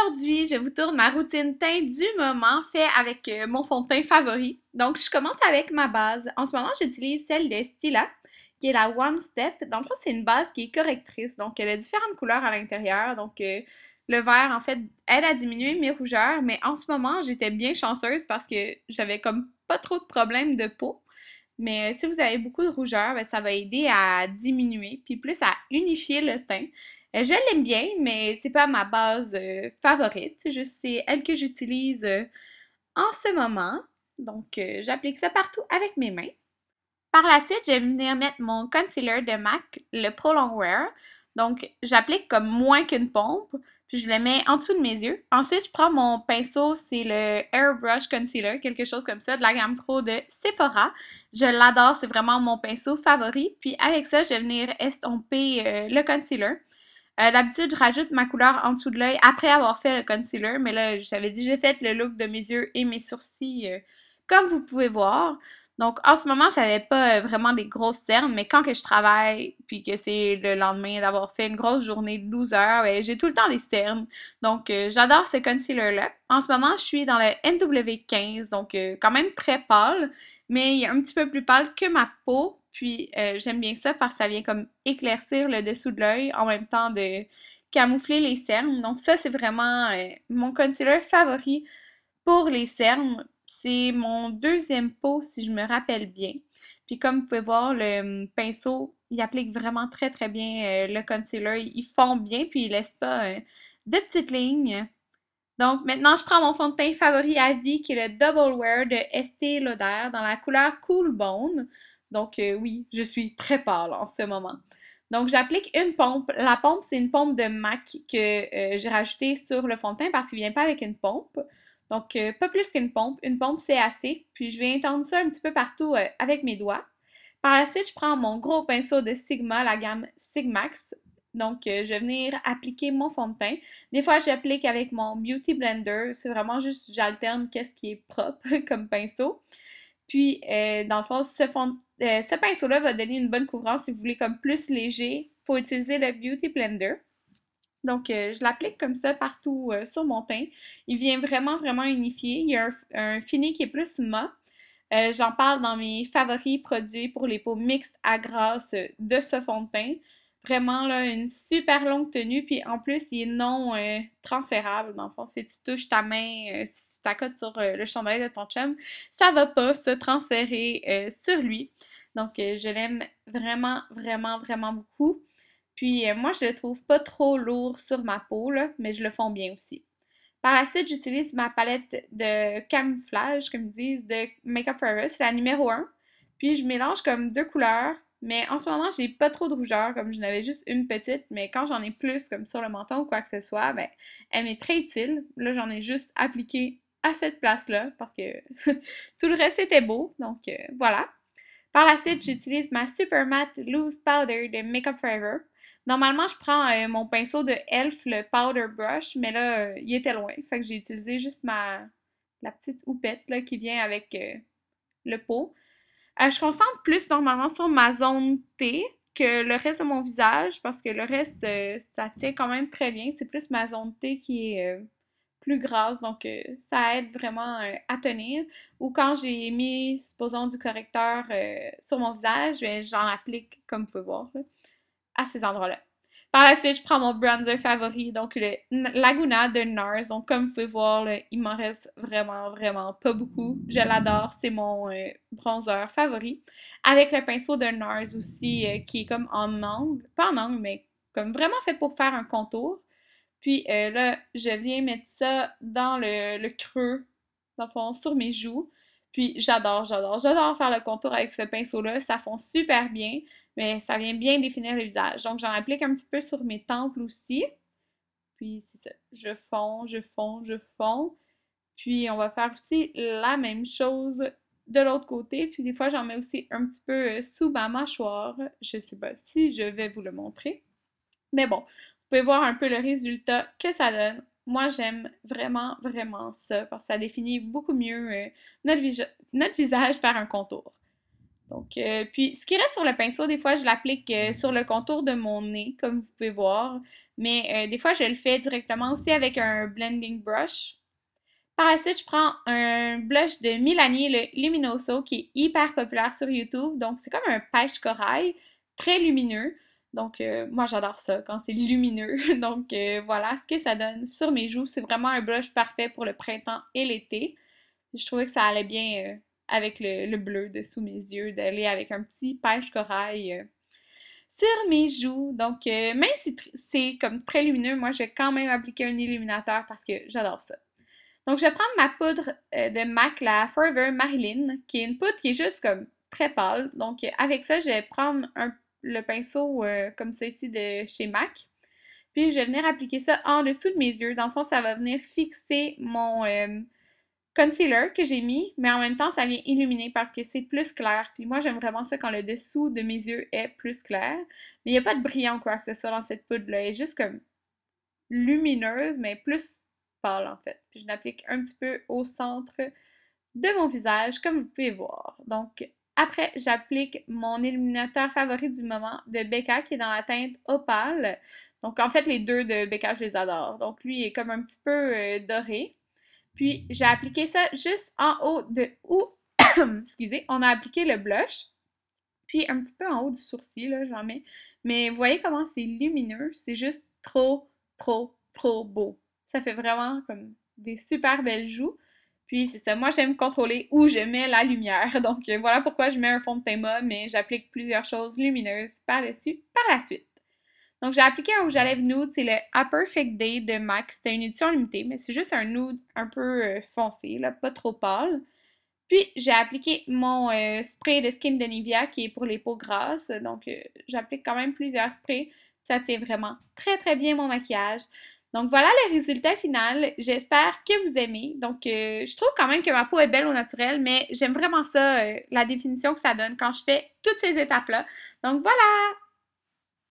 Aujourd'hui, je vous tourne ma routine teint du moment fait avec mon fond de teint favori. Donc, je commence avec ma base. En ce moment, j'utilise celle de Stila, qui est la One Step. Dans le fond, c'est une base qui est correctrice. Donc, elle a différentes couleurs à l'intérieur. Donc, le vert, en fait, aide à diminuer mes rougeurs. Mais en ce moment, j'étais bien chanceuse parce que j'avais comme pas trop de problèmes de peau. Mais si vous avez beaucoup de rougeur, ben, ça va aider à diminuer, puis plus à unifier le teint. Je l'aime bien, mais c'est pas ma base favorite. C'est juste c'est elle que j'utilise en ce moment. Donc, j'applique ça partout avec mes mains. Par la suite, je vais venir mettre mon concealer de MAC, le Pro Longwear. Donc, j'applique comme moins qu'une pompe, puis je le mets en dessous de mes yeux. Ensuite, je prends mon pinceau, c'est le Airbrush Concealer, quelque chose comme ça, de la gamme Pro de Sephora. Je l'adore, c'est vraiment mon pinceau favori. Puis avec ça, je vais venir estomper le concealer. D'habitude, je rajoute ma couleur en dessous de l'œil après avoir fait le concealer, mais là, j'avais déjà fait le look de mes yeux et mes sourcils, comme vous pouvez voir. Donc, en ce moment, j'avais pas vraiment des grosses cernes, mais quand que je travaille, puis que c'est le lendemain d'avoir fait une grosse journée de 12 heures, ben, j'ai tout le temps des cernes. Donc, j'adore ce concealer-là. En ce moment, je suis dans le NW15, donc quand même très pâle, mais il est un petit peu plus pâle que ma peau. Puis, j'aime bien ça parce que ça vient comme éclaircir le dessous de l'œil en même temps de camoufler les cernes. Donc, ça, c'est vraiment mon concealer favori pour les cernes. C'est mon deuxième pot, si je me rappelle bien. Puis comme vous pouvez voir, le pinceau, il applique vraiment très très bien le concealer. Il fond bien, puis il laisse pas de petites lignes. Donc maintenant, je prends mon fond de teint favori à vie, qui est le Double Wear de Estée Lauder dans la couleur Cool Bone. Donc oui, je suis très pâle en ce moment. Donc j'applique une pompe. La pompe, c'est une pompe de MAC que j'ai rajoutée sur le fond de teint parce qu'il vient pas avec une pompe. Donc pas plus qu'une pompe. Une pompe, c'est assez. Puis je vais étendre ça un petit peu partout avec mes doigts. Par la suite, je prends mon gros pinceau de Sigma, la gamme Sigmax. Donc, je vais venir appliquer mon fond de teint. Des fois, j'applique avec mon Beauty Blender. C'est vraiment juste, j'alterne qu'est-ce qui est propre comme pinceau. Puis, dans le fond, ce pinceau-là va donner une bonne couvrance. Si vous voulez comme plus léger, il faut utiliser le Beauty Blender. Donc, je l'applique comme ça partout sur mon teint. Il vient vraiment, vraiment unifié. Il y a un fini qui est plus mat. J'en parle dans mes favoris produits pour les peaux mixtes à grasse de ce fond de teint. Vraiment, là, une super longue tenue. Puis en plus, il est non transférable. Dans le fond, si tu touches ta main, si tu t'accotes sur le chandail de ton chum, ça va pas se transférer sur lui. Donc, je l'aime vraiment, vraiment, vraiment beaucoup. Puis, moi, je le trouve pas trop lourd sur ma peau, là, mais je le fonds bien aussi. Par la suite, j'utilise ma palette de camouflage, comme ils disent, de Makeup Forever. C'est la numéro un. Puis je mélange comme deux couleurs. Mais en ce moment, j'ai pas trop de rougeur, comme je n'avais juste une petite. Mais quand j'en ai plus, comme sur le menton ou quoi que ce soit, ben, elle m'est très utile. Là, j'en ai juste appliqué à cette place-là parce que tout le reste était beau. Donc voilà. Par la suite, j'utilise ma Super Matte Loose Powder de Makeup Forever. Normalement, je prends mon pinceau de Elf, le Powder Brush, mais là, il était loin. Fait que j'ai utilisé juste la petite houppette là, qui vient avec le pot. Je concentre plus normalement sur ma zone T que le reste de mon visage parce que le reste, ça tient quand même très bien. C'est plus ma zone T qui est plus grasse, donc ça aide vraiment à tenir. Ou quand j'ai mis, supposons, du correcteur sur mon visage, ben, j'en applique, comme vous pouvez voir, là, à ces endroits-là. Par la suite, je prends mon bronzer favori, donc le Laguna de NARS. Donc, comme vous pouvez voir, là, il m'en reste vraiment, vraiment pas beaucoup. Je l'adore, c'est mon bronzer favori. Avec le pinceau de NARS aussi, qui est comme en angle, pas en angle, mais comme vraiment fait pour faire un contour. Puis là, je viens mettre ça dans le creux, dans le fond, sur mes joues. Puis j'adore, j'adore, j'adore faire le contour avec ce pinceau-là. Ça fond super bien, mais ça vient bien définir le visage. Donc j'en applique un petit peu sur mes tempes aussi. Puis c'est ça. Je fonds, je fonds, je fonds. Puis on va faire aussi la même chose de l'autre côté. Puis des fois, j'en mets aussi un petit peu sous ma mâchoire. Je sais pas si je vais vous le montrer. Mais bon, vous pouvez voir un peu le résultat que ça donne. Moi, j'aime vraiment, vraiment ça parce que ça définit beaucoup mieux notre visage faire un contour. Donc, puis ce qui reste sur le pinceau, des fois, je l'applique sur le contour de mon nez, comme vous pouvez voir. Mais des fois, je le fais directement aussi avec un blending brush. Par la suite, je prends un blush de Milani, le Luminoso, qui est hyper populaire sur YouTube. Donc, c'est comme un pêche corail, très lumineux. Donc, moi, j'adore ça quand c'est lumineux. Donc, voilà ce que ça donne sur mes joues. C'est vraiment un blush parfait pour le printemps et l'été. Je trouvais que ça allait bien avec le bleu dessous mes yeux, d'aller avec un petit pêche corail sur mes joues. Donc, même si c'est comme très lumineux, moi, j'ai quand même appliqué un illuminateur parce que j'adore ça. Donc, je vais prendre ma poudre de MAC, la Forever Marilyn, qui est une poudre qui est juste comme très pâle. Donc, avec ça, je vais prendre le pinceau comme ça ici de chez MAC. Puis, je vais venir appliquer ça en dessous de mes yeux. Dans le fond, ça va venir fixer mon concealer que j'ai mis, mais en même temps, ça vient illuminer parce que c'est plus clair. Puis moi, j'aime vraiment ça quand le dessous de mes yeux est plus clair. Mais il n'y a pas de brillant ou quoi que ce soit dans cette poudre-là. Elle est juste comme lumineuse, mais plus pâle en fait. Puis je l'applique un petit peu au centre de mon visage, comme vous pouvez voir. Donc, après, j'applique mon illuminateur favori du moment de Becca, qui est dans la teinte opale. Donc, en fait, les deux de Becca, je les adore. Donc, lui, il est comme un petit peu doré. Puis, j'ai appliqué ça juste en haut de où, excusez, on a appliqué le blush. Puis, un petit peu en haut du sourcil, là, j'en mets. Mais vous voyez comment c'est lumineux? C'est juste trop, trop, trop beau. Ça fait vraiment comme des super belles joues. Puis, c'est ça. Moi, j'aime contrôler où je mets la lumière. Donc, voilà pourquoi je mets un fond de teint mauve, mais j'applique plusieurs choses lumineuses par-dessus par la suite. Donc, j'ai appliqué un rouge à lèvres nude, c'est le A Perfect Day de MAC. C'était une édition limitée, mais c'est juste un nude un peu foncé, là, pas trop pâle. Puis, j'ai appliqué mon spray de Skin de Nivea qui est pour les peaux grasses. Donc, j'applique quand même plusieurs sprays. Ça tient vraiment très, très bien mon maquillage. Donc, voilà le résultat final. J'espère que vous aimez. Donc, je trouve quand même que ma peau est belle au naturel, mais j'aime vraiment ça, la définition que ça donne quand je fais toutes ces étapes-là. Donc, voilà!